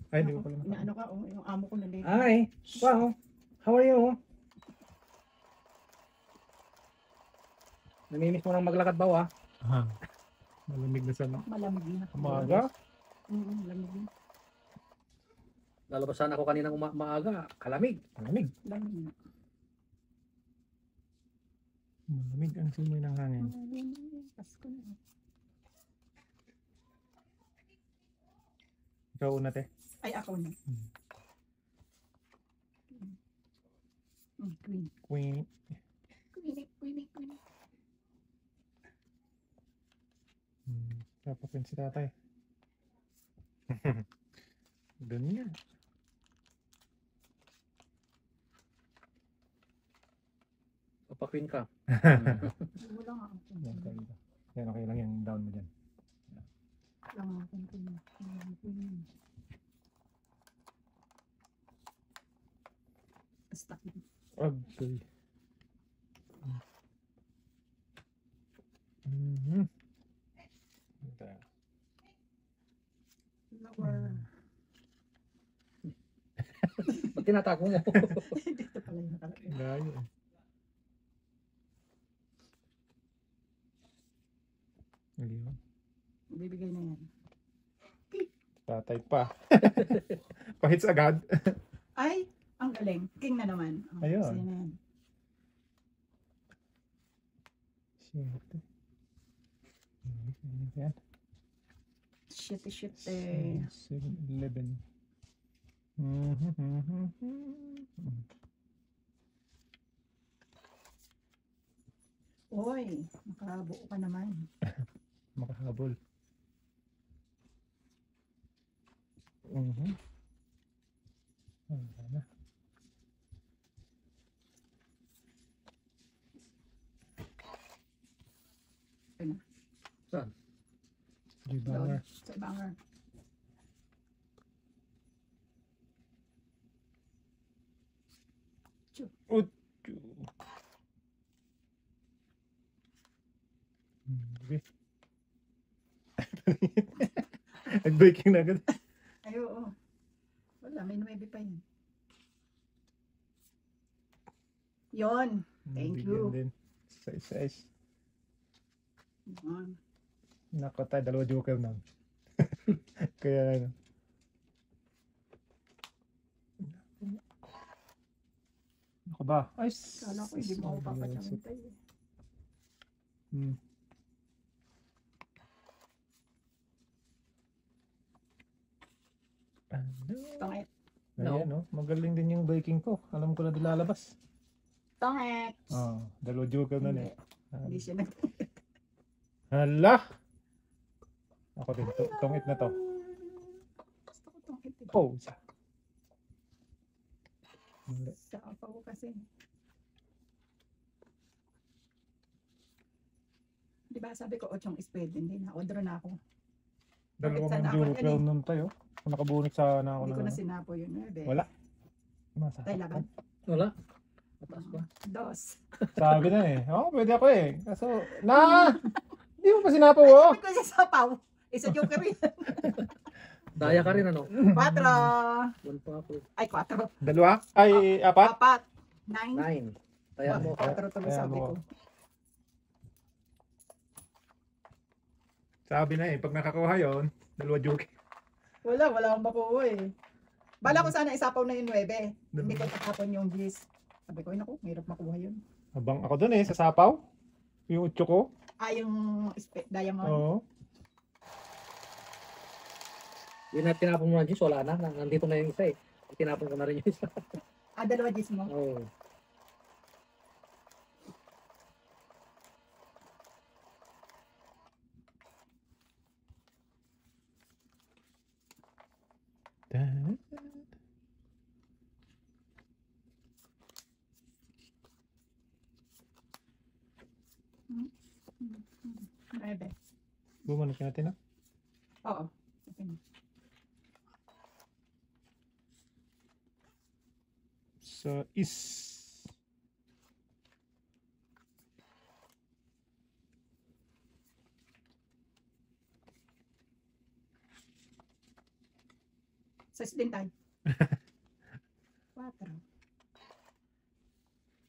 Ay, hindi ko pala Inaano ka, oh, yung amo ko na late. Hi. Wow. How are you? Namimiss mo nang maglakad ba ah? Ah, malamig na sana. Malamig na. Umaga. Malamig na. Lalabasan ako kaninang maaga. Kalamig. Malamig. Lamig na. Malamig ang simoy ng hangin. Pasko na. Ikaw una, te. Ay, ako na. Queen. Queen. Queen. Papapin si tatay. Ganyan. Papakwin ka. Wala nga ako. Yan, tayo. Yan, okay lang yung down mo dyan. Wala nga akong queen. Basta. Okay. Lower. Ba't tinatago mo? Dito pala yung nakalagay. Layo eh. Ayun. Bibigay na yan. Tatay pa. Pahits agad. Ay, ang galing. King na naman. Oh, Ayun. sa'yo na yan. Shit. Yan. Shit eh. 7-11. Oy, makabuo ka naman. Makahabol. Wala na. Saan? G-Banger. Sa banger. Okay. Nag-breaking na agad. Ay, oo. Wala, may 9 pa yun. Yon. Thank Bigyan you. din. Size. Yon. Nako tayo, dalawa joker na. Kaya ano. Ako ba? Ay, Kala ko hindi mo ako papatsamantay. Tongit. No. Ayan, no? Magaling din yung breaking ko. Alam ko na dilalabas. Tongit. Dalawa joker na niya. Hindi siya nag... Hala! Ako din, tongit na to. Gusto ko tongit. Oh, isa. Mali. Sa apa ko kasi. Di ba sabi ko 8 spade, hindi na. Odro na ako. Dalawang Bakit sana yung ako joker yan nun tayo. Kung nakabunot sana ako Hindi ko na. na sinapo yun. Wala. Masa. Tayo laban. Wala. Mataas ba? 2. Sabi na eh. Pwede ako eh. Kaso, hindi mo pa sinapaw oh. Ba't ko siya sapaw? Isa joker yun. Daya ka rin ano? 4. One pa ako. Ay, 4. Dalawa? Ay, apat? 9. 9. Kaya mo. 4 tuloy Kaya sabi mo. ko. Sabi na eh, pag nakakuha yun, dalawa joke. Wala akong makuha eh. Bala ko sana isapaw na yung 9. Hindi ko tatapon yung 10. Sabi ko, naku, mahirap makuha yun. Habang ako dun eh, sa sapaw. Yung 8 ko. Yung diamond. Oo. Yun na tinapon mo na Diyos. Wala na. Nandito na yung isa eh. Tinapon ko na rin yung isa. 2 10 mo. Oo. Nuebe. Bumalik natin ah. Oo. Okay. Sa is. Size din tayo. 4.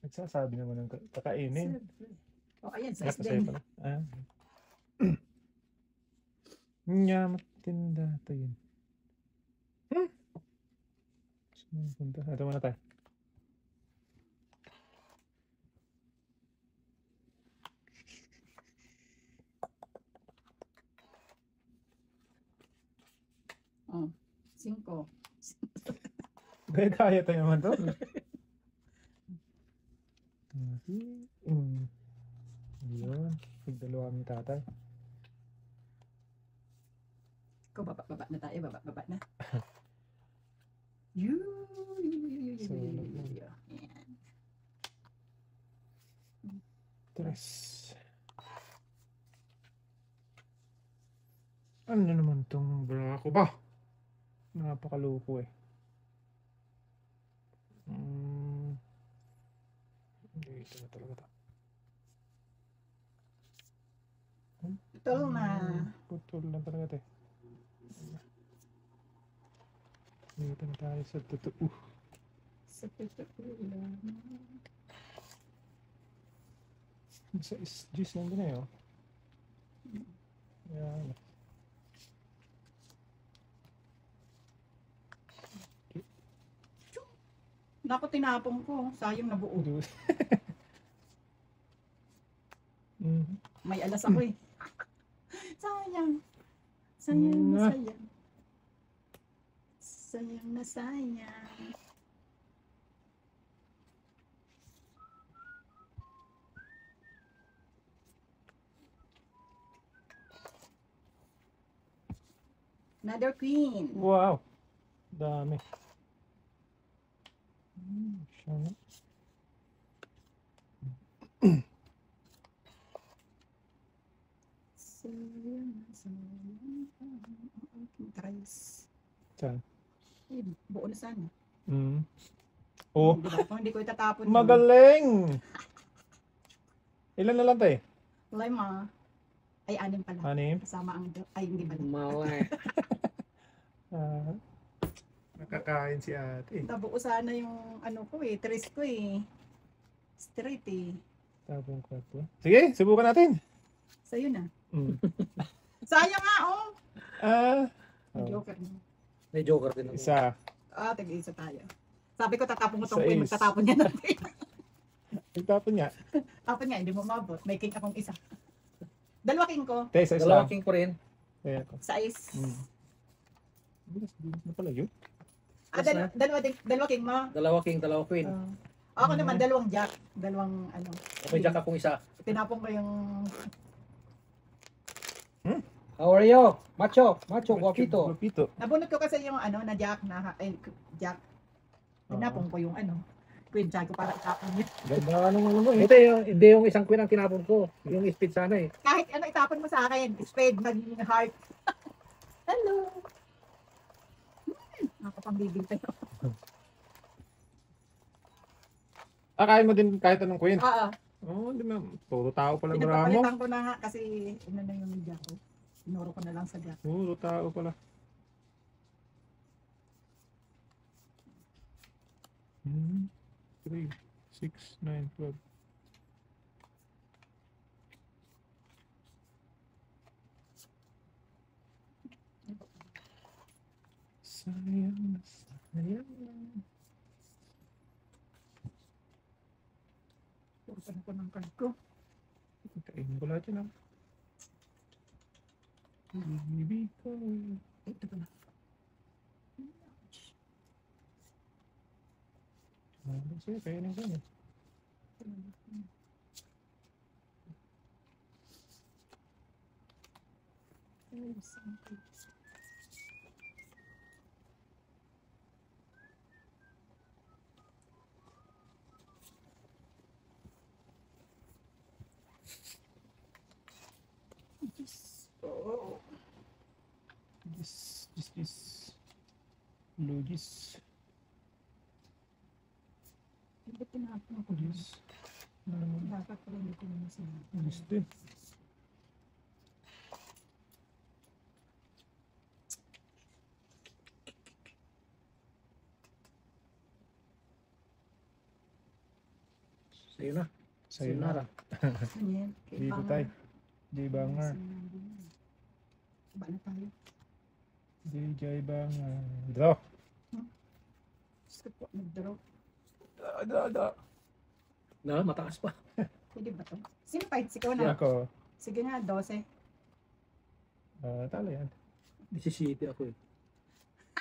Nagsasabi naman ng kakainin. O, ayan, size Sa'yo din. pala. Ah. Nya, matinda to yun. Saan punta? Ito muna tayo. Oh, 5. Kaya tayo naman to. Yun. Pagdalawa kami tatay. Ikaw, baba na tayo. Baba na. So, Ayan. Tres. Ano naman tong brako ba? Napakaloko eh. Dito na talaga to. Putol na. Putol na talaga to eh. Dito na tayo sa totoo. Sa totoo lang. Sa juice nandun eh oh. Yan. Naku, tinapong ko. Sayang na buo. May alas ako eh. Sayang. Sayang na sayang. Sayang na sayang. Another queen. Wow. Dami. Sana. Sayang na sayang. Tries. Saan? Eh, buo na sana. Oh. Diba? Kung hindi ko itatapon yun. Magaling! Ilan na lang tayo? Lima. Ay, 6 pala. 6? Kasama ang... Ay, hindi pala. Malay. Nakakain si ate. Nabuo sana yung ano ko eh. Tris ko eh. Straight eh. Tapong 4. Sige, subukan natin. Sa'yo na. Sayang nga oh. Oh. Joker na. May joker din ako. Isa. Tig-isa tayo. Sabi ko tatapon ko tong queen. 6. Magtatapon niya natin. Nagtapon niya. Tapon niya, hindi mo mabot. May king akong isa. 2 king ko. Tayo, isa Dalawa lang. king ko rin. Kaya ko. 6. Bilis na pala yun. Dalawa king mo. Dalawa king, dalawa queen. Ako naman, 2 jack. 2 ano. May jack akong isa. Tinapon ko yung... How are you? Macho, guapito. Guapito. Nabunot ko kasi yung ano, na jack. Jack. Tinapon ko yung ano. Queen jack ko para itapon niya. Ganda ano mo eh. Hindi yung isang queen ang tinapon ko. Yung speed sana eh. Kahit ano itapon mo sa akin. Spade, magiging heart. Hello. Nakapangbibig tayo. Kain mo din kahit anong queen. Oo. Oo, di ba? Puro tao pala bramo. Pinapalitan ko na nga kasi ano na yung jack ko. Inuro ko na lang sa jack. Puro tao pala. 3, 6, 9, 12. Sayang na sayang. Purusan ko ng card ko. Kainin ko lahat yun ah. Ibig ko. Ito ko na. Sige, kainin ko yun. Oh. This. Lugis. Ba't tinapon ko Lugis. dapat pala hindi ko naman sinabi. Lugis din. Sa'yo na. Sa'yo na. Yan. Dito tayo. J-Banger. Ba na tayo? DJ Banger. Draw. Diyos ko po, nag-draw. Na, mataas pa. Pwede ba ito? Sino fights? Ikaw na. Ako. Sige nga, 12. Talo yan. City ako eh.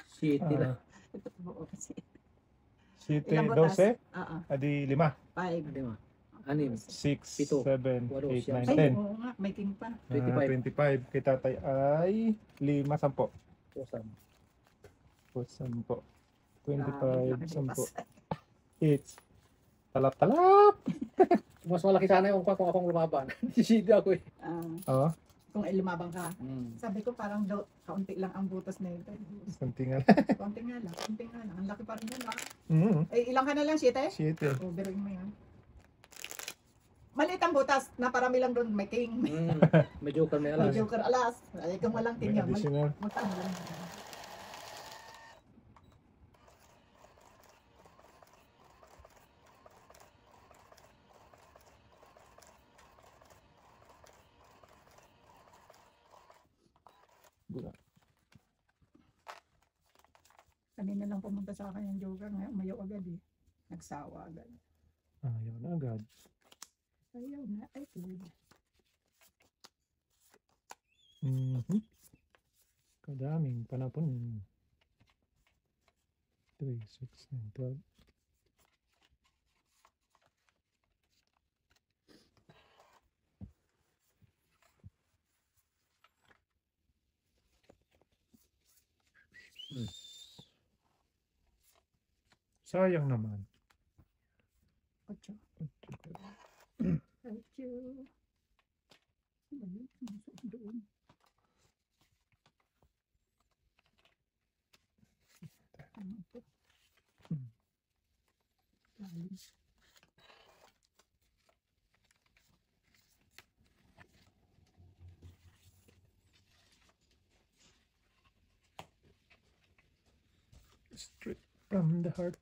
City na. Ito buo kasi. City Ilang butas? 12. Oo. Adi 5. 5. Hindi mo. Anim. 6, Pito. 7, Walo, 8, siyam. 9, Ay, 10. oo nga. May king pa. 25. 25. Kay tatay ay 5, 10. Pusan. 10. Grabe, 25, laki 10. butas. Hits. Talap-talap. Mas malaki sana yung kung akong lumaban. City ako eh. Oh, Kung lumabang ka. Sabi ko parang kaunti lang ang butas na ito. konti nga. Kaunti nga lang. Kaunti nga lang. Ang laki pa rin yan. Mm. Ilang ka na lang, 7? Shit. O, biruin mo yan. Maliit ang butas. Naparami lang doon. May king. May joker may May alas. joker alas. Ay, kung walang king May yan. additional. Magkano lang. Kanina lang pumunta sa akin yung joker. Ngayon, umayaw agad eh. Nagsawa agad. Ayaw na agad. Ayaw na. Ay, good. Kadaming panapon. 3, 6, 9, 12. Sayang naman. 8. 8. Doon. Ano ito? Lalim. Straight from the heart.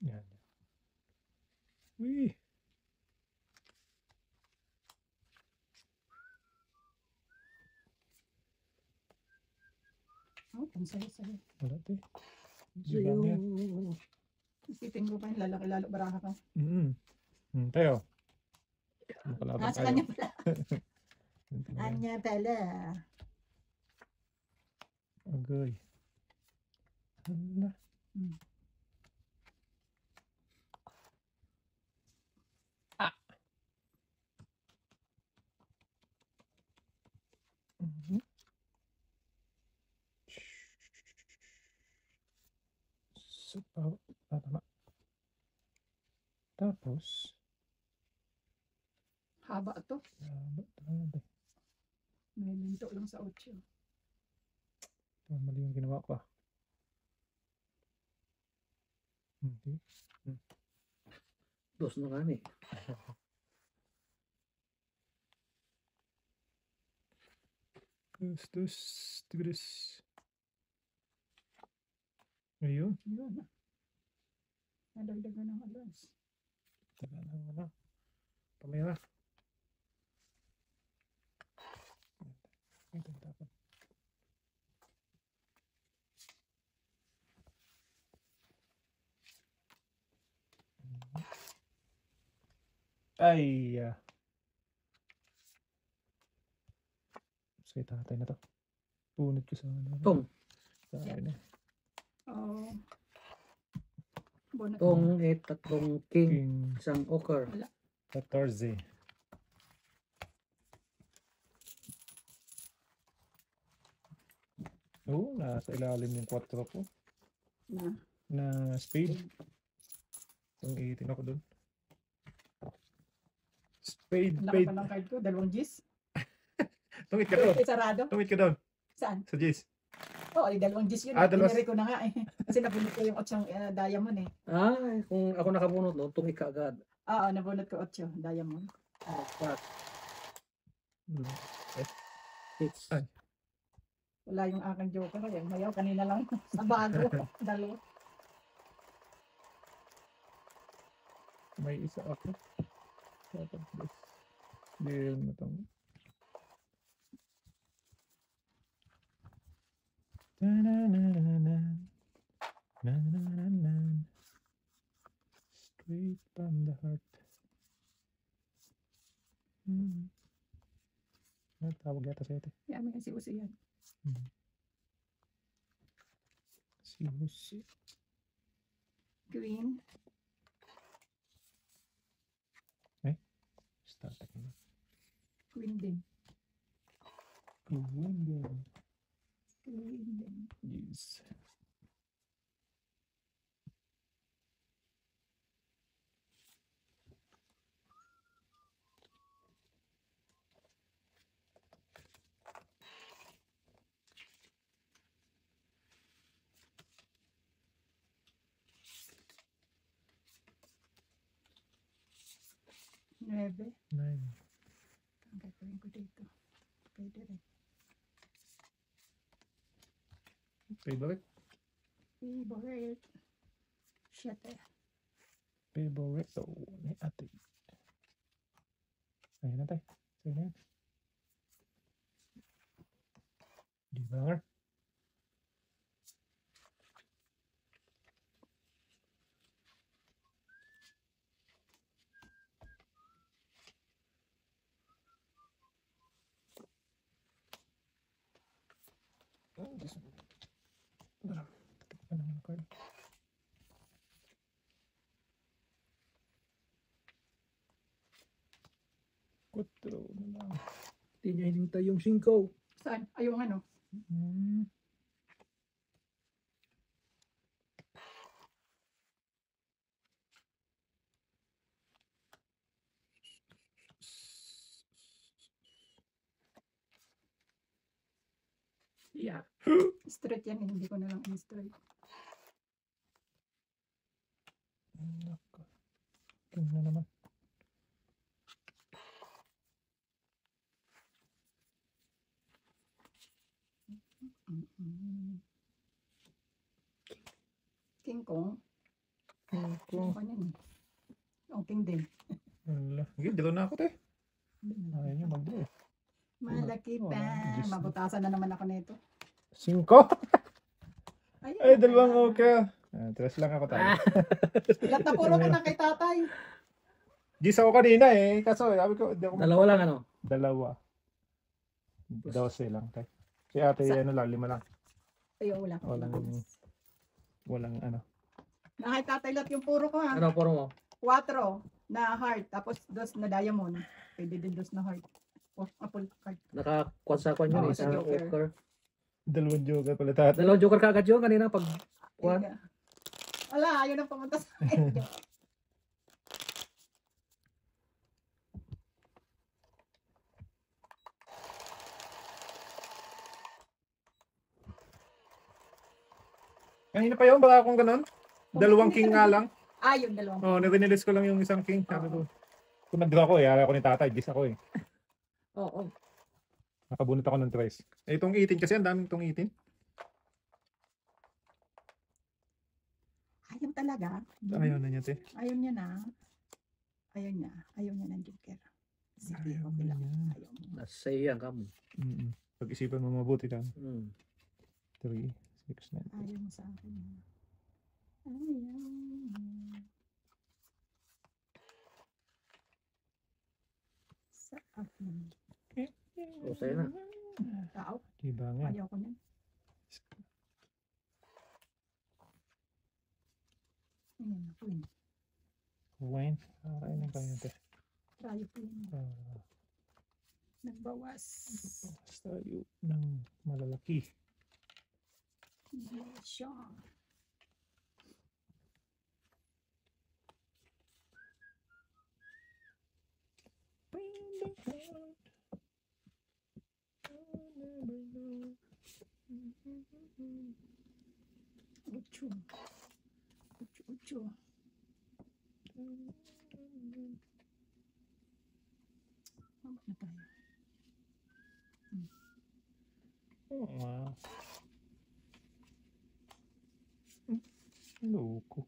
Yan. Uy. Oh, pansaya-saya. Wala to eh. Ibang yan. Isipin ko pa yung lalaki-lalo baraha ka. Tayo. Makalaban Sa tayo. kanya pala. Kanya pala. Agay. Hala. Tama. Tapos, Haba to. grabe. May minto lang sa 8. Mali yung ginawa ko. Okay. Dos na nga eh. Dos, tigres. Ayun. Yun. Nadagdagan ng alas. Taga ng ano. Pamira. Ito dapat. Ay. Say tatay na to. Punit ko sa ano. Tong. Sa akin eh. Oh. Bonus. Tong, tatlong king, King isang ochre. 14. Oo, nasa ilalim yung 4 ko. Na. Na spade. Yung 18 ako dun. Spade, Ang laki spade. pa ng card ko. 2 Gs. Tungit ka doon. Sarado. Tungit ka doon. Saan? Sa Jace. Oo, ay 2 Gs yun. Dalawa. Piniri ko na nga eh. Kasi nabunot ko yung 8 diamond eh. Kung ako nakabunot no, tungik ka agad. Oo, nabunot ko 8 diamond. Hits. Ay. Wala yung aking joker eh. Mayaw kanina lang. Sa bago. 2. May isa ako. Dapat this. Deal mo tong. Na-na-na-na-na. Na-na-na-na. Straight from the heart. Ano tawag yata sa ito? Yan, may kasi yan. Si Jose. Green. Start again. Green din. Green din. Green din. Yes. Nueve. 9. Ang gagawin ko dito. Pwede rin. Favorite? Favorite. Siyete. Favorite. Oh, ni ate. Ayun na tayo. Sa'yo na yan. Di ba nga? Kutro na lang. Hindi niya hinintay yung 5. Saan? Ay, yung ano? Yeah. Straight yan. Hindi ko na lang in-straight. Nako. King na naman. King Kong. King King Kong. Kong yan. Oh, King din. Wala. Sige, dalaw na ako te. Ayaw niya mag-draw eh. Malaki Oh, pa. Diyos na. Mabutasan na naman ako nito. 5. Ayun, Ay, dalawang okay. Tres lang ako tayo. Ilat na puro ka na kay tatay. Gis ako kanina eh. Kaso sabi ko, hindi ako Dalawa lang ano. Dalawa. 12 lang tayo. Si ate, ano lang, 5 lang. Ayun, wala ka. Walang ano. Na kay tatay lahat yung puro ko ha. Ano puro mo? 4 na heart. Tapos 2 na diamond. Pwede din 2 na heart. Oh, apple card. Nakakuha sa kwan yun. Oo, Isa sa Joker. Joker. Dalawang joker pala tayo. Dalawang Joker kagad yun kanina pag Kwan? Ayun. Wala, ayaw nang pumunta sa akin. Kanina pa yun, baka akong ganun. Dalawang king nga lang. Yung dalawang. Oo, nirinilis ko lang yung isang king. Sabi ko, kung nag-draw ko eh, ayaw ko ni tatay, gis ako eh. Oo. Nakabunot ako ng tres. Eh, itong 18 kasi, ang daming itong 18. Ayaw talaga. Ayaw na niya, te. Ayaw niya na. Ayaw niya. Ayaw niya ng joker. Sige, Ayaw okay lang. niya. Ayaw mo. nasa yan kamo. Pag-isipan mo mabuti ka. Mm. 3, 6, 9. Ayaw mo sa akin. Ayaw mo. Sa akin. O, sa'yo na. Tao. Diba nga? Ayaw ko niyan. Ayan, queen. Wine. Okay na kayo, te. Try queen. Nagbawas. Tayo ng malalaki. Siya. Ucho. Ucho, ucho. Mabot na tayo. Oo nga. Loko.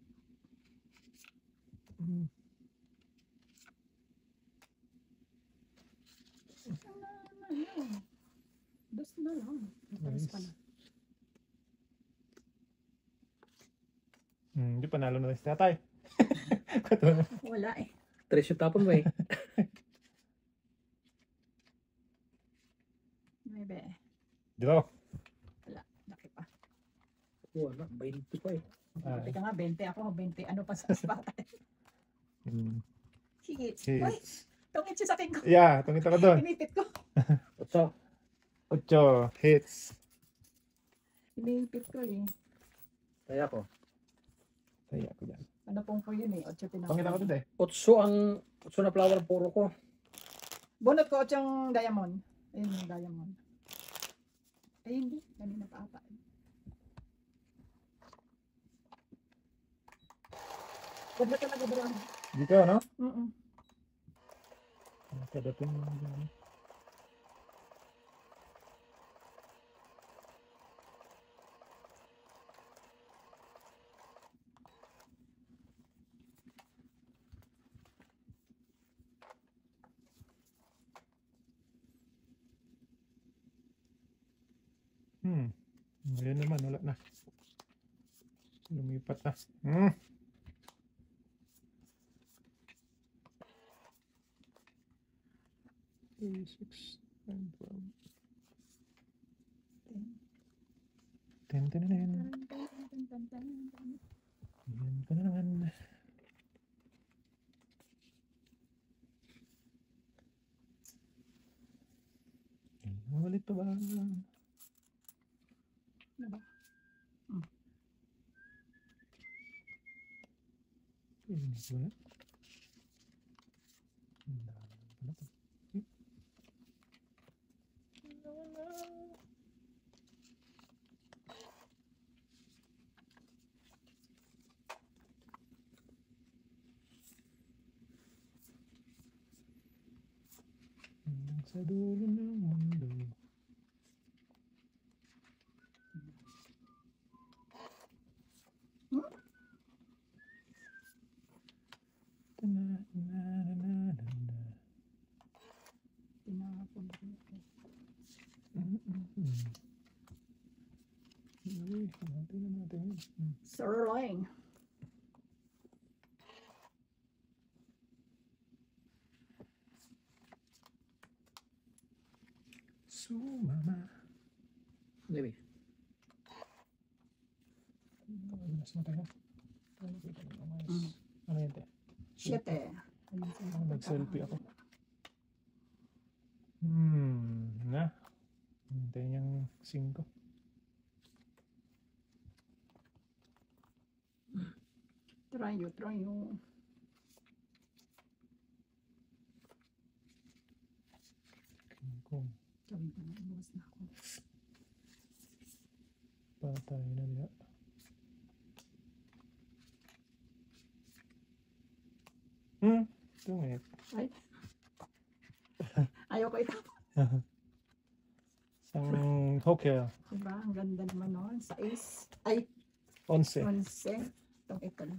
Dos na lang. Matalas Nice. pala. Hindi panalo na rin si tatay. Katuloy. Wala eh. 3 yung tapon mo eh. 9. Draw. Laki pa. Wala, 20 pa eh. Ah, Teka nga, 20 ako. 20 ano pa sa spata. Hits. Uy, hits. tungit siya sa akin ko. Yeah, tungit ako doon. Inipit ko. 8 hits. Inipit ko eh. Kaya ko. Saya ko dyan. Ano pong po yun eh. 8 tinapon. Tungit ako doon eh. 8 na flower puro ko. Bunot ko 8 yung diamond. Ayun yung diamond. Ay hindi. Kanina pa ata. Ganda talaga ba lang? Dito, no? Kadating mo dyan. Ngayon naman, wala na. Lumipat na. 6, 9, 12. 10, 10, 10. Yan ka na naman. Mawalit pa ba? Ano ba? Ini ko na. Hanggang sa dulo ng mundo. Tinapon ko. Sirloin. Sumama. Anyway. Mas matagal. Ano yun, te? 7. Nag-selfie ako. Na. Hintayin niyang 5. Try you. Kung Sabi ko na, inuwas na ako. patay na niya. Tungit. Ay. Ayoko ito. Isang hokya. Diba? Ang ganda naman noon. 6. Ay, 11. 11. Itong ito na.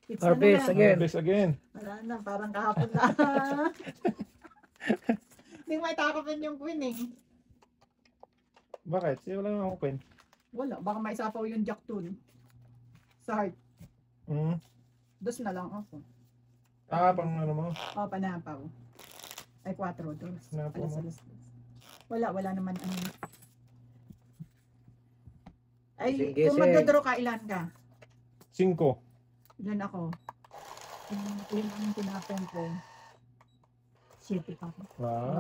It's Harvest na naman. again. Harvest again. Wala na, parang kahapon na. Hindi may takapin yung queen eh. Bakit? Siya wala nang open. Wala, baka may isapaw yung jack tool. Sa heart. Dos na lang ako. Pang ano mo? O, panapaw. Ay, 4. Dos. Panapaw mo? Alas. Wala naman ano. Ay, Sige, kung sige. magdodraw ka, ilan ka? 5. Ilan ako? Ilan ang tinapon ko? 7 pa ako.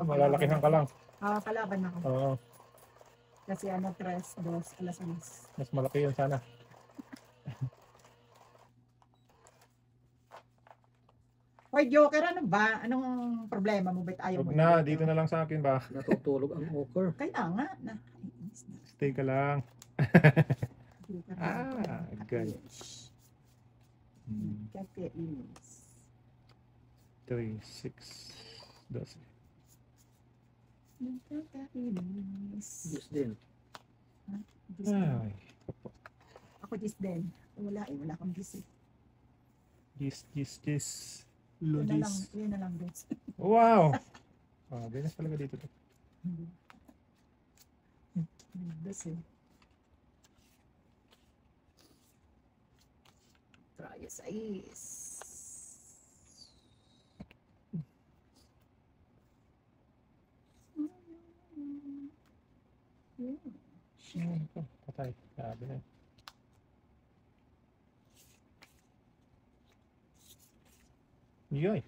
Malalakihan ka lang. Kalaban ako. Oo. Kasi ano, 3, 2, alas. Mas malaki yun sana. Hoy, Joker, ano ba? Anong problema mo? Ba't ayaw mo? Huwag na, dito na lang sa akin ba? Natutulog ang okra. Kaya nga. Stay ka lang. Joker, good. Kakainis. 3, 6, 12. Kakainis. Diyos din. Ay. Ako dis din. Wala akong dis eh. Gis. Yun na lang, Lodis. yun na lang dis. Wow! Ah, Venus talaga dito to. Das eh. Trias is. Ito, patay. Sabi na. Yoy.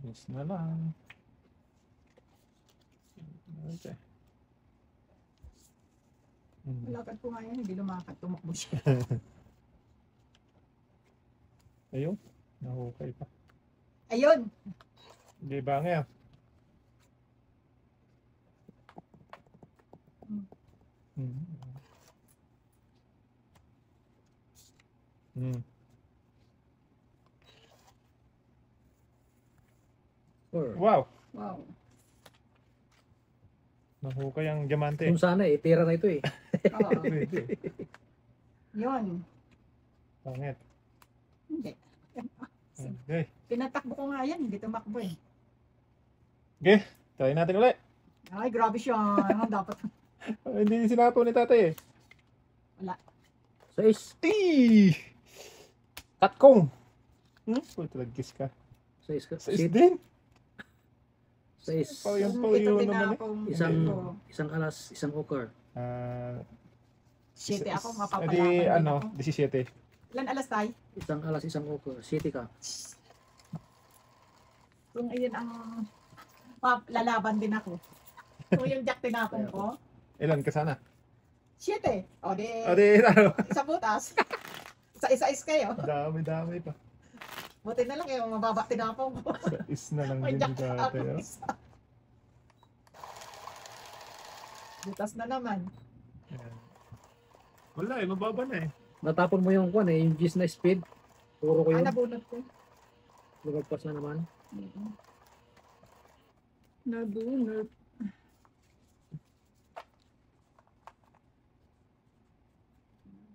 Yes na lang. Okay. Lakad ko nga yan, hindi lumakad. Tumakbo siya. Ayun. Nahukay pa. Ayun! Hindi ba ngayon? Hmm. Hmm. Or, Wow. Wow. Nahukay ang diamante. kung sana eh, pera na ito eh. Oo. Pwede. Yun. Pangit. Hindi. Okay. Pinatakbo ko nga yan, hindi tumakbo eh. Okay. Try natin ulit. Ay, grabe siya. Dapat. Hindi sinapo ni tatay eh. Wala. 6. Tee! Tatkong! Puto lagkis ka. 6 ka. Sa din. 6. Oh, yan po Ito yun din naman eh. akong Isang alas, isang okar. Ah, 7 ako, edi mapapalaman din ano, ako. 17. Ilan alas tayo? Isang alas, isang okar. 7 ka. Kung ayun ang lalaban din ako. Kung yung jack tinapon ko, Ilan ka sana? 7. O di, O di, ano? isa butas. Isa-is kayo. Dami pa. Buti na lang kayo, mababa tinapon ko. Sa is na lang May din jack ni tatay. tinapon Oh. isa. Butas na naman. Ayan. Wala eh, mababa na eh. Natapon mo yung kwan eh, yung gis na speed. Puro ko yun. Nabunot ko. Lumagpas na naman. Nabunot.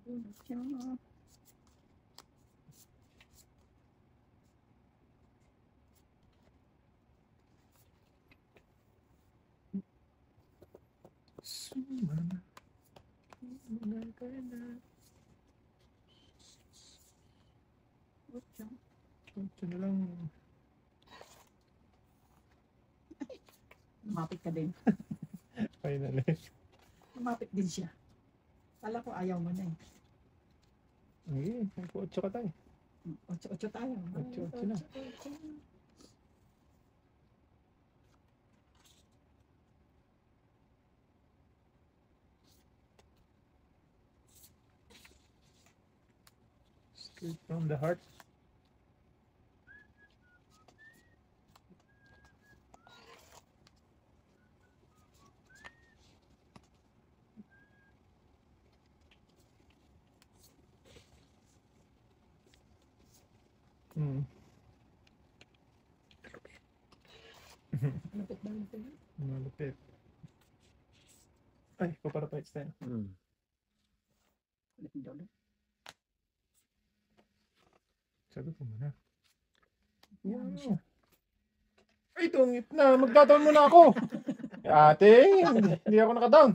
Nabunot siya. Sumana. Sumana ka na. Ito na lang. Lumapit ka din. Finally. Lumapit din siya. Kala ko ayaw mo na eh. Ay, nagpo-8 ka tayo. 8-8 tayo. 8-8 na. Straight from the heart. Hmm. Lumapit ba ito? Malupit. Ay, paparapait tayo. Ulit daw doon. Sabi ko muna. Yan siya. Ay, tungit na. Magda-down muna ako. Ate, hindi ako naka-down.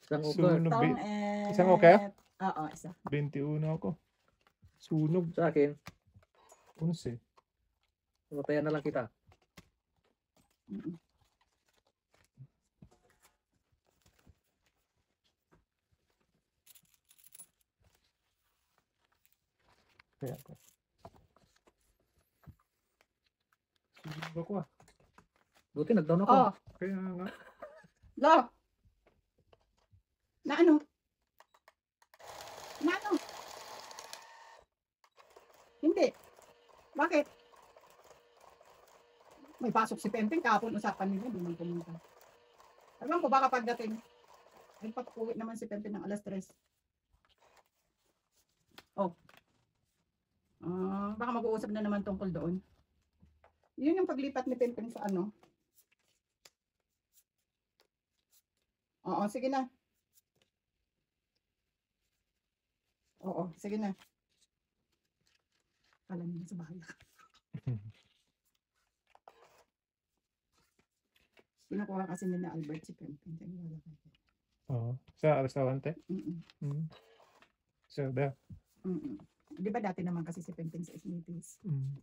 Isang okar. Sunog. Tong and... Isang okay? Oo, isa. 21 ako. Sunog. Sa akin, 11. patayan na lang kita. Mm-mm. Kaya ako. Sunog ako ah. Buti nag-down ako. Oh, Kaya nga. lo. Na ano? Na ano? Hindi. Bakit? May pasok si Pempeng kapon usapan nila, di man pumunta. Alam ko baka pagdating, ay pag-uwi naman si Pempeng ng alas 3. Oh. Baka mag-uusap na naman tungkol doon. Yun yung paglipat ni Pempeng sa ano. Oo, sige na. Oo, sige na. Kala niya sa bahay. Kinukuha kasi nila Albert si Pimpin. Kaya wala kayo. Oo. Sa restaurante. Mm-mm. Mm. So, there. Mm-mm. Di ba dati naman kasi si Pimpin sa Smithies? Mm.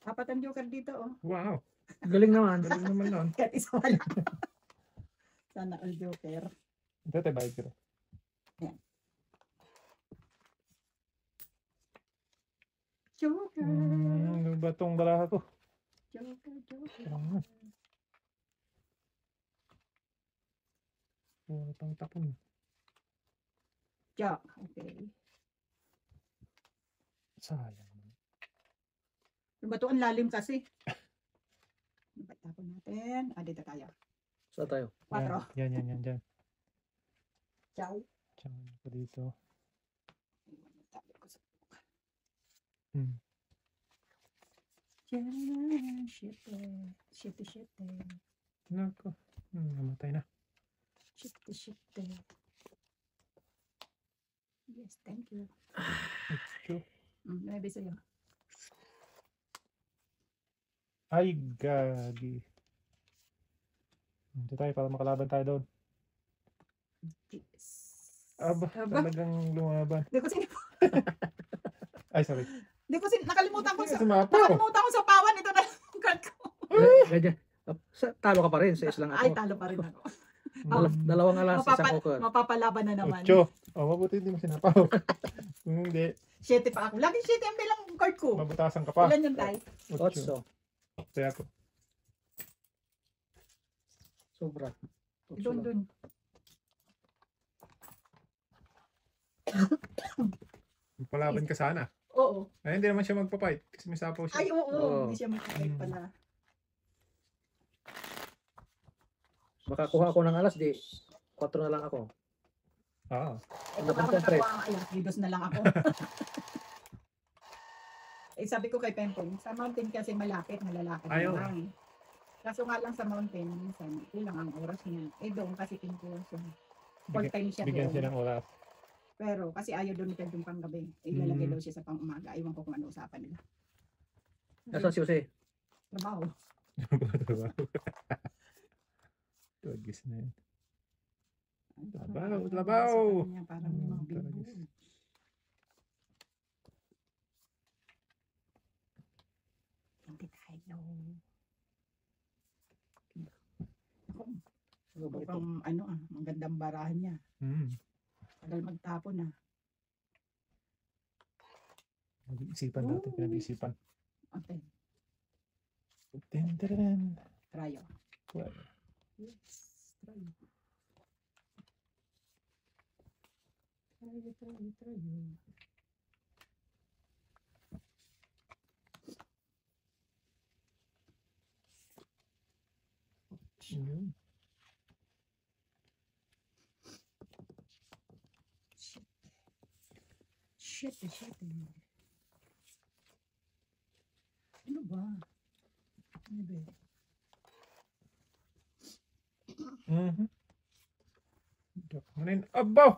Apat ang joker dito, oh. Wow. Galing naman. Galing naman nun. Kahit isa wala. Sana all joker. Ito tayo bayad ko. Joker. Ano ba tong baraha ko? Joker, joker. Parang wala pang tapon. Jack. Okay. Sayang. Yung bato ang lalim kasi. Ba't tapon natin? Dito tayo. Saan tayo? 4. Yan. Dyan. Ciao. Diyan pa dito. Tabi ko sa Hmm. Shit. Nako. Namatay na. Shit. Yes, thank you. Ito. Maybe sa'yo. Ay, gagi. Dito tayo para makalaban tayo doon. Yes. Aba, talagang lumaban. Di ko sin... Ay, sorry. Nakalimutan ko sa... Sumapaw. Nakalimutan ko sa pawan. Ito na yung card ko. Ganyan. Talo ka pa rin. Sa islang Ay, ako. talo pa rin ako. Dalawang alas, isang cooker. Mapapalaban na naman. 8. Mabuti hindi mo sinapaw. Kung hindi, 7 pa ako. Lagi 7 ang bilang card ko. mabutasan ka pa. Ilan yung tie? 8. Kaya ako. Sobra. Doon. Palaban ka sana. Oo. Ay, hindi naman siya magpapight. Kasi may sapaw siya. Ay, oo. Oo. Hindi siya makakait pala. Makakuha ako ng alas, di 4 na lang ako. Ah. Ito pa ako nakakuha ang alas. Didos na lang ako. Sabi ko kay Pempong, sa mountain kasi malapit, malalapit Ayaw. lang. Kaso nga lang sa mountain, minsan, ilang ang oras niya. Doon kasi pinpuso. Full time siya Bigyan doon. siya ng oras. Pero kasi ayaw doon nito yung panggabi. Ilalagay Mm. daw siya sa pang umaga. Iwan ko kung ano usapan nila. Nasaan si Jose? Trabaho. Tugis na yun. Trabaho. Trabaho. Sa kanya, parang mga Tugis. bibo. Hindi tayo. Ano ba ito? Mukhang magandang barahan niya. Tagal magtapon na. Pinag-isipan natin, pinag-isipan. Okay. Tin-tin-tin. Trayo. Well, Yes. Trayo. Trayo. yun. Shit. Ano ba? Ano ba? Manin. Abaw!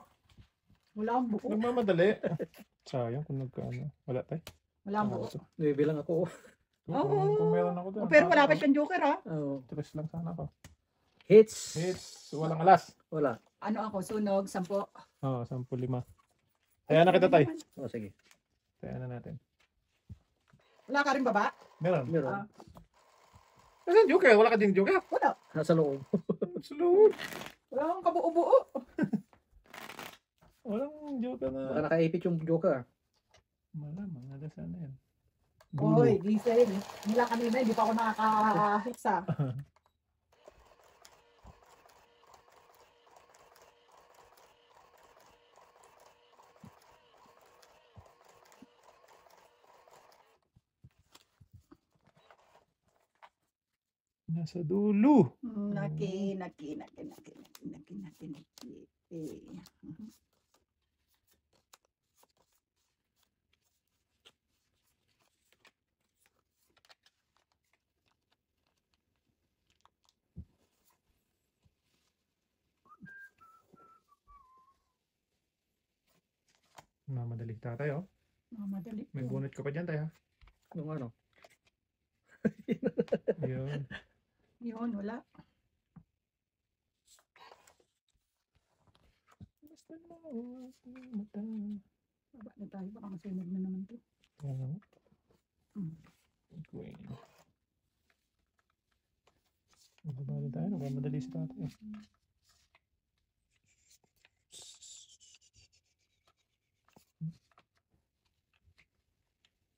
Wala akong buo. Nagmamadali. Sayang kung nagkaano. Wala tayo. Wala akong buo. Bibilang ako. Kung meron ako doon. Pero wala pa siyang joker ha. Oh. Tres lang sana ako. Hits. Hits. Walang alas. Wala. Ano ako? Sunog, 10. Oo, 10-5. Kaya na kita tayo. Oh, sige. Kaya na natin. Wala ka rin baba? Meron. Meron. Ah. Kasi joker. Wala ka din joker. Wala. Nasa loob. Absolute. Wala akong kabuo-buo. Walang joker Baka na. nakaipit yung joker. Malamang. Ada sana yan. Hoy, gising. Nila kanina, hindi pa ako nakaka-hits ha. Nasa dulo. Naki. Mamadali tatay oh. Madali. May bunot ka pa dyan tayo. Yung ano. Yun. Yun, wala. Basta mo, mata. Baba na tayo, baka masunog na naman to. Ano? Hmm. Queen. Magbabali tayo, nagmamadali si tatay.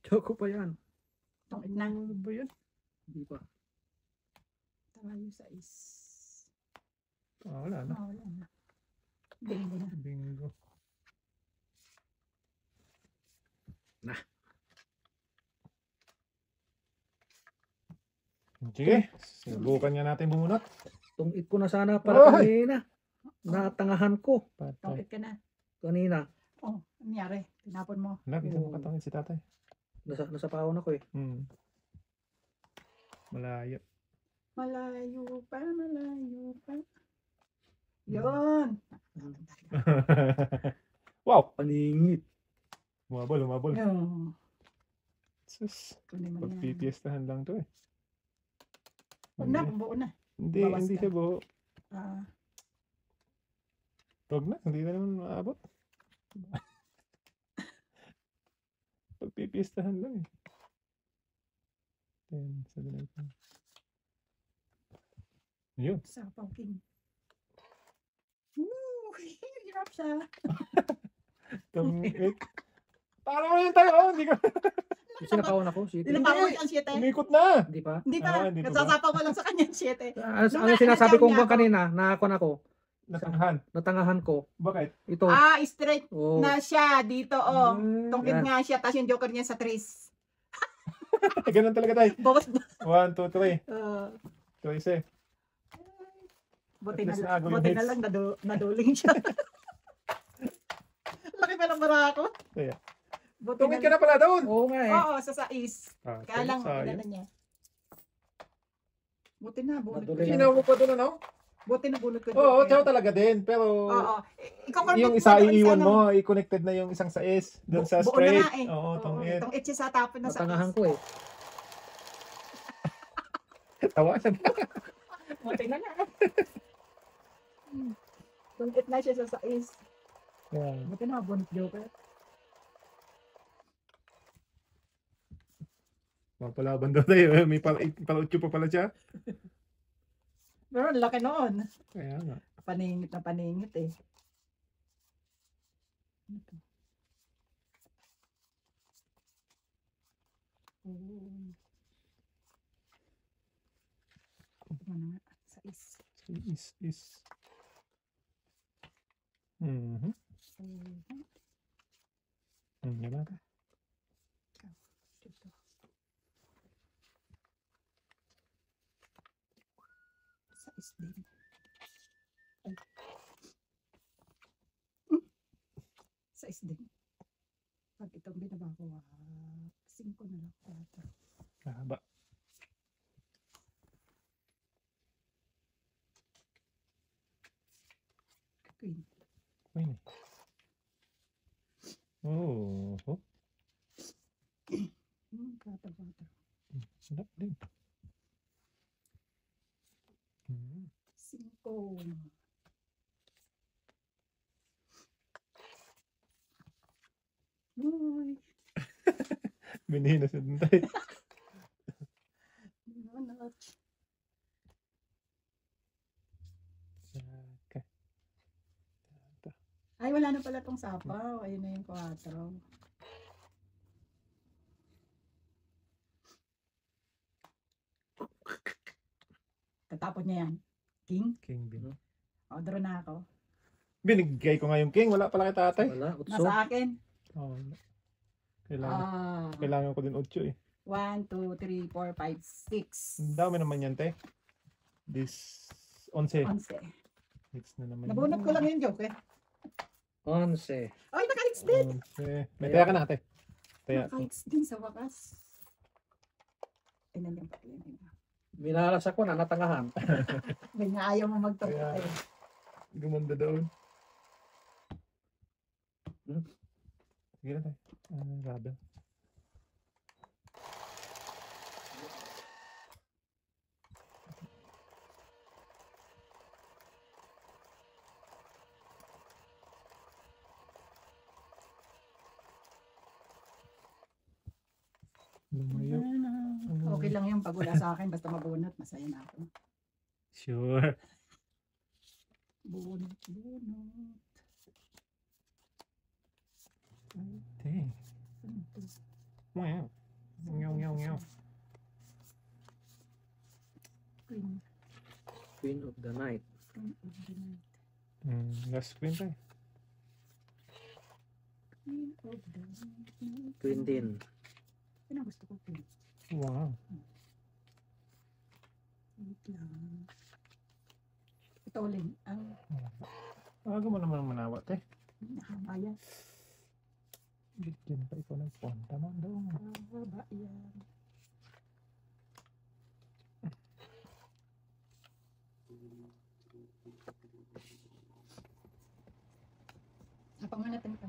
Choco pa yan. Tungkit na. Ano ba yan? Hindi pa. Tayo sa is. Wala na. Wala na. Bingo na. Bingo. Na. Sige, subukan nga natin bumunot. Tungit ko na sana para Ay! kanina. Natangahan ko Patay. Tungkit ka na. kanina. Oh, ano nangyari? Tinapon mo. Wala, di na makatangin si tatay. Nasa pahon ako eh. Malayo. Malayo pa, malayo pa. Yun. Wow! Paningit. Umabol, umabol. Yun. Sus, Kunin mo na yan. pagpipiestahan lang to eh. Huwag na, buo na. Hindi, Bawas hindi ka. siya buo. Ah, Huwag na, hindi na naman maabot. Pagpipiestahan lang eh. 10, 7, 8, 9. Yun. Sapaw King. Woo! Hirap siya. Paano mo yun tayo? Oh, hindi ka. Sinakawan ako. City. Ilang pa ang 7? Umikot na. Hindi pa. Hindi pa. Hindi pa ba? Nagsasapaw ko lang sa kanya 7. Ano sinasabi kong bang kanina? Nakakon ako. Natanghan. Natangahan ko. Bakit? Ito. Ah, straight Oh. na siya dito, oh. Tungkit Yan. nga siya, tapos yung joker niya sa tris. Ganun talaga tayo. Bawas 1, 2, 3. uh, 13. buti At na, least naago yung buti na hits. lang naduling siya. Laki pa ng bara ko. Kaya. Buti Tungit na ka na pala doon. Oo nga eh. Oo, sa sais. Ah, Kaya lang, sayang. inano niya. Buti na, bunot ko. Naduling. yun. Ginawa mo pa doon ano? Buti na bunot ko. Oo, joker. tiyaw talaga din. Pero Oo. I-convert yung mo isa doon sa iiwan ano. mo, i-connected na yung isang sa S. Doon sa Buo na straight. nga eh. Oo, tungit. Tungit siya sa tapon na sa Natangahan is. ko eh. Tawa siya. Buti na nga. Tungit na siya sa sais. Yan. Buti na, bunot joker. Mapalaban daw tayo. May pala-utyo pa pala siya. Pero ang laki noon. Kaya nga. Paningit na paningit eh. Ano to? Ano na nga? Sa Is. Mhm. Yan natin. Dito. Sa din. Ay. Sa din. Pag itong binaba ko, 5 na lang. 4. Haba. Queen. Queen. Oh. Bata. Sarap din. Mhm. 5. Uy. Binihina sa dun tayo. Nanot. Saka. Ay, wala na pala tong sapaw. Ayun na yung 4. Katapon niya yan. King? King din. O, draw na ako. Binigay ko nga yung king. Wala pala kay tatay. Wala. Utso. Nasa akin. Oh, kailangan ko din 8 eh. 1, 2, 3, 4, 5, 6. Ang dami naman yan, te. This 11. 11. Hits na naman. Nabunot ko lang yung joke eh. 11. Ay, naka-hits din. 11. May taya ka na, te. Taya. Naka-hits din sa wakas. Ay, nandiyan pa yun. Minalas ako na natangahan. May nga ayaw mo magtapos Kaya- eh. Gumanda doon. Hmm? Sige na, te. Rubber. Okay lang yung pag wala sa akin, basta mabunot, masaya na ako. Sure. Bunot, bunot. Dang. Ano to? Wow. Ngaw, ngaw, ngaw. Queen, Queen of the Night. queen of the night. Last queen tayo. Queen of the night. Queen din. Yun ang gusto ko, queen. Wow. Wait lang. Ito ulit. Ang Aga mo naman manawat eh. mahaba yan. Bigyan pa ikaw ng phone. Tama daw. Mahaba yan. Apa nga natin ito?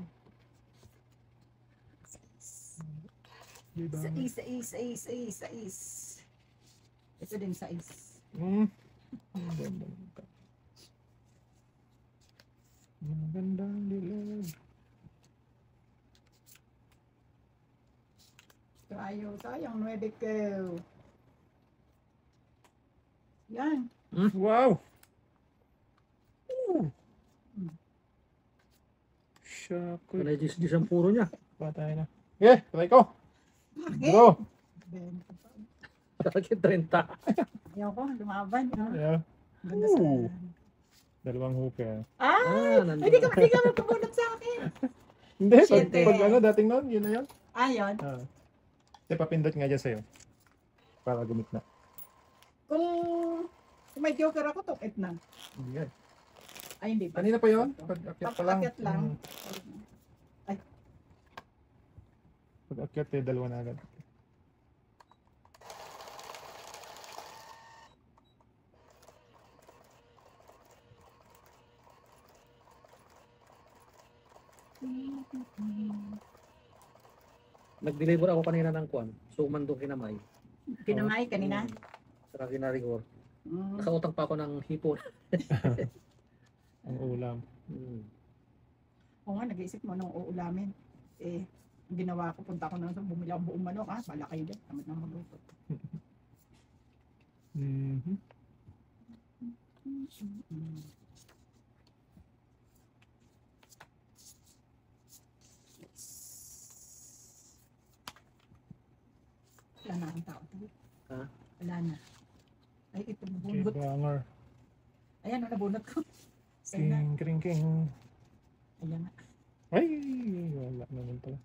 Diba? Sais. Ito din sais. Ang ganda ng ka. Ang ganda ng dilag. Sayang 9 ko. Yan. Wow! Ooh. Mm. Shakoy. Wala jis ang puro niya. Patay na. Eh, try ko. Bakit? Bro. Bakit 30? Ayaw ko, lumaban. Yeah. Ganda sa Ooh. Dalawang hooker. Nandun. Hindi ka magpabunot sa akin. Hindi, Siyete. pag ano, dating noon, yun na yun. Ayun. Papindot nga dyan sa'yo. Para gumit na. Kung may joker ako, tukit na. Hindi yan. Ay, hindi pa. Kanina pa yun? Pag-akyat pa lang. Pag-akyat lang. Pag-akyat eh, dalawa na agad. Nag-deliver ako kanina ng kwan. Suman doon kinamay. Kinamay kanina. Saka kinarigor. Mm. Nakautang pa ako ng hipon. Ang ulam. Oo nga, nag-iisip mo nung uulamin. Ang ginawa ko, punta ko na bumili ako buong manok. Bala kayo din. Tamad na magluto. Mhm. Wala na akong tao. Ha? Wala na. Ay, ito Okay, nabunot. banger. Ayan, nabunot ko. Ayan na. King, kring, king. Ayan na. Ay, wala naman pala.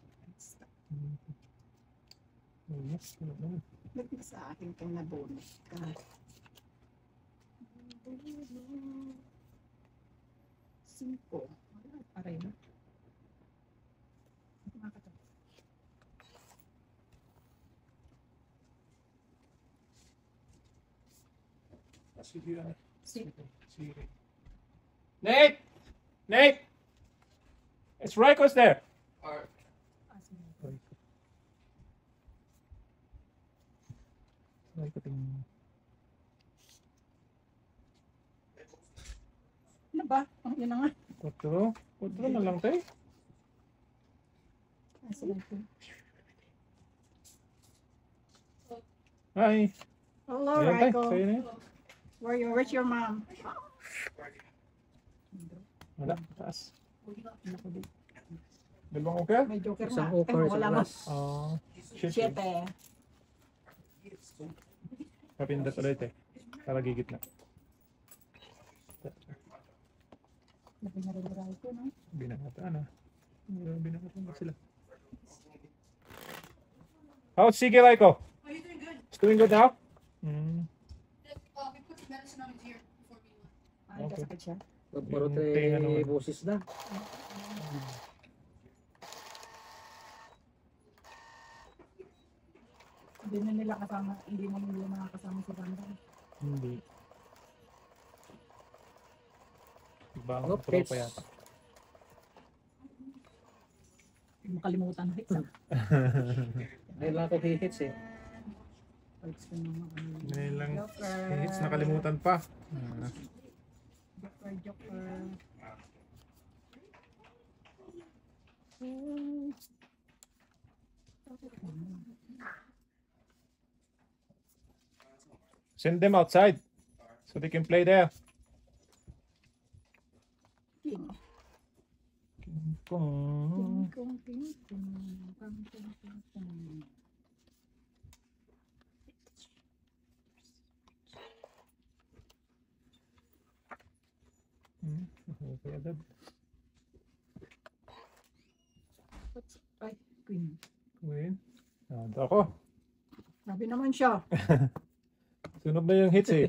Yes, wala naman. Ba't na sa akin kung nabunot ka? Cinco. Wala, pareho. Makakatawa. Sige, Sige. sige. Nate! Nate! It's Ryko's there! Ah, sige. Ryko ting... Ano ba? Yun na nga. 4? 4 na lang tayo. Ah, sige po. Hi! Hello, Ayan tayo, Raiko. sa'yo na yun. Where's your mom? Wala, taas. Ano ko din? Dalawang okay? May joker na. Isang okra, Ay, isang wala ba? glass. Shit. Siyete. Papindot ulit eh. Para gigit na. Napinarilaray ko, no? Binakataan ah. Binakataan na sila. How's Sige, Ryko? Are you doing good? It's doing good now? Mm. We put medicine on his ear before we left. Ay, Okay. kasakit siya. Parot Yung tinga naman. boses na. Hindi na nila kasama, hindi na nila nakakasama si Randa. Hindi. Ibang Ano, tropa Pets? yata. Makalimutan na hits. Ngayon lang ako hihits eh. Ngayon lang. Joker. Hits nakalimutan pa. Joker. Send them outside so they can play there. King. King Kong. King, king, king, king, king, king, king. Okay, agad. Ay, queen. Queen. Ito ako. Sabi naman siya. Sunog na yung hits eh.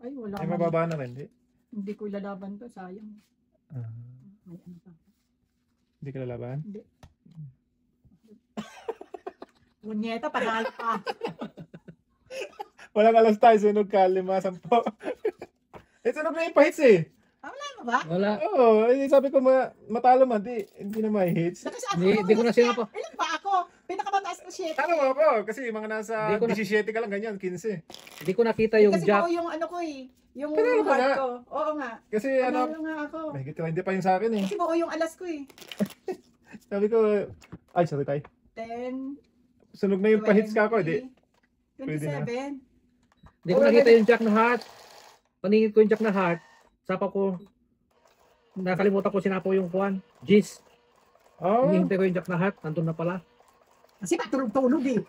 Ay, wala Ay, man. mababa na rin. Hindi ko ilalaban to, sayang. Ah, May ano pa. hindi ka lalaban? Hindi. Munyeta, panalo pa. Walang alas tayo. Sunog ka. 5-10. Eh, sunog na yung pa-hits eh. Ano ba? Wala. Oo. Eh, sabi ko matalo man. Hindi na may hits. Kasi ako, Hindi ko na sinapo. Ilan ba ako? Pinakamataas ko 7. Talo mo ako. Kasi mga nasa Hindi ko na- 17 ka lang ganyan. 15. Hindi ko nakita yung Kasi jack. ako yung ano ko eh. Yung Panalo ka heart na. ko. Oo nga. Kasi Panalo nga ako. may higit hindi pa yung sa akin eh. Kasi buo yung alas ko eh. Sabi ko, ay sorry tayo. 10, Sunog na yung pa-hits ka ako. Hindi. 20, Pwede na. 27. Hindi ko nakita yung jack na heart. Paningin ko yung jack na heart. Sapa ko. Nakalimutan ko sinapo yung kuwan. Jeez. Oh, Hinihintay ko yung jack na heart. Nandun na pala. Kasi patulog-tulog eh.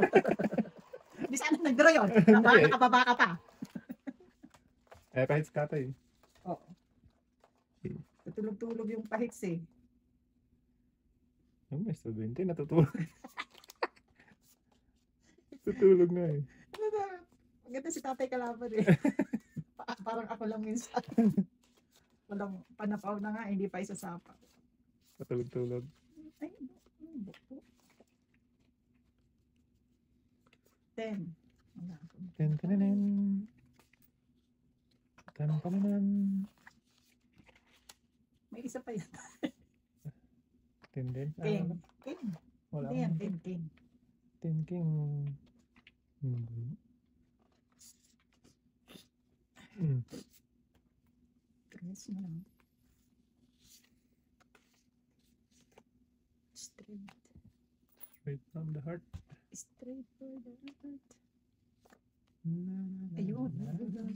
Di sana nag-draw yun. Nakababa ka pa. eh pa-hits ka tayo. Oo. Patulog-tulog yung pahits eh. Oh, may 20 natutulog. Natutulog na eh. Maganda si Tatay Kalaban eh. Parang ako lang minsan. Walang panapaw na nga, hindi pa isasapa. Patulog-tulog. Ay, buko. 10. Wala akong Ten tananan. Ten tananan. May isa pa yan. Ten din. King. King. Wala. Hindi yan, 10 king. Ten king. Tres na lang. Straight. Straight from the heart. Straight for the heart. Na, Ayun. na, na, na.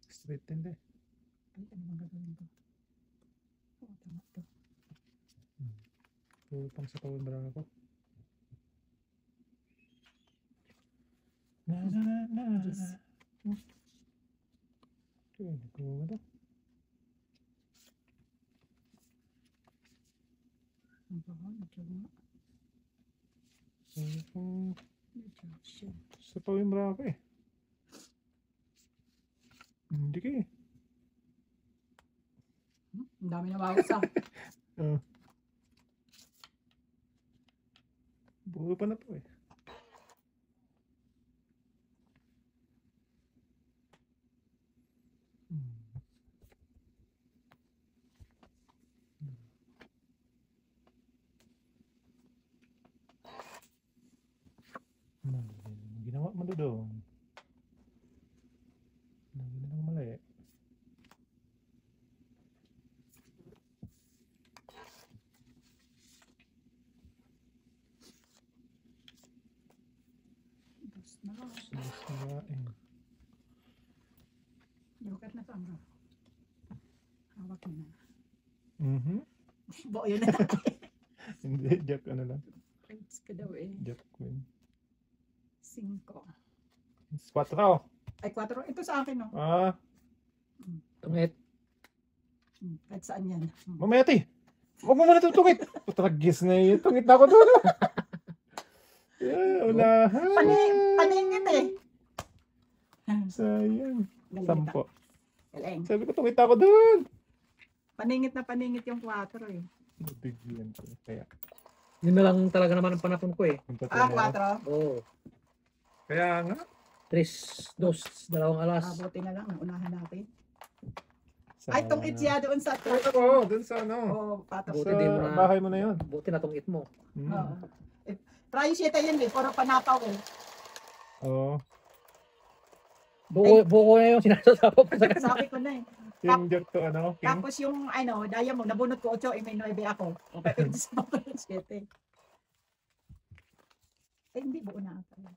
Straight din din. Ay, ano bang gagawin ko? Oo, tama to. Pang sa pawang barang ako. Na na na na. Yes. Okay, nagkuha na. Ang bahon, medyo nga. Medyo siya. Sa pawang barang ako eh. Hindi ka eh. Ang dami na mawasa. Buo pa na po eh. Ginawa mo doon. Ginawa lang mali. Tapos na. Sinasain. Joker na saan ka? Hawak mo na. Mhm. Bo, yun na. Hindi, Jack ano lang. Rights ka daw eh. Jack Queen. 5. 4. Ay, 4. Ito sa akin, no? Ah, Tungit. Kahit saan yan. mamaya ti. Huwag mo muna tutungit. Putragis na yun. Tungit na ako doon. Yeah, wala. Paningit eh. Sayang. Galing. 10. Galing. Sabi ko, tungit ako doon. Paningit na paningit yung 4 eh. Bigyan ko. Kaya. Yun na lang talaga naman ang panapon ko eh. Ah, 4. Oo. Kaya nga. 3, 2, dalawang alas. Buti na lang, naunahan natin. Sa- Ay, tong itya doon sa Tungit ako. Doon sa ano. Oo, patok. Buti Sa di mo na- bahay mo na yun. Buti na tungit mo. Oo. Try siya tayo yun eh, puro panapaw eh. Oo. Buko na yung sinasasapo ko sa kanya. Sabi ko na eh. Yung Jack to ano. King. Tapos yung ano, diamond, nabunot ko 8, may 9 ako. O, pero sa 7. Ay, hindi buo na ata.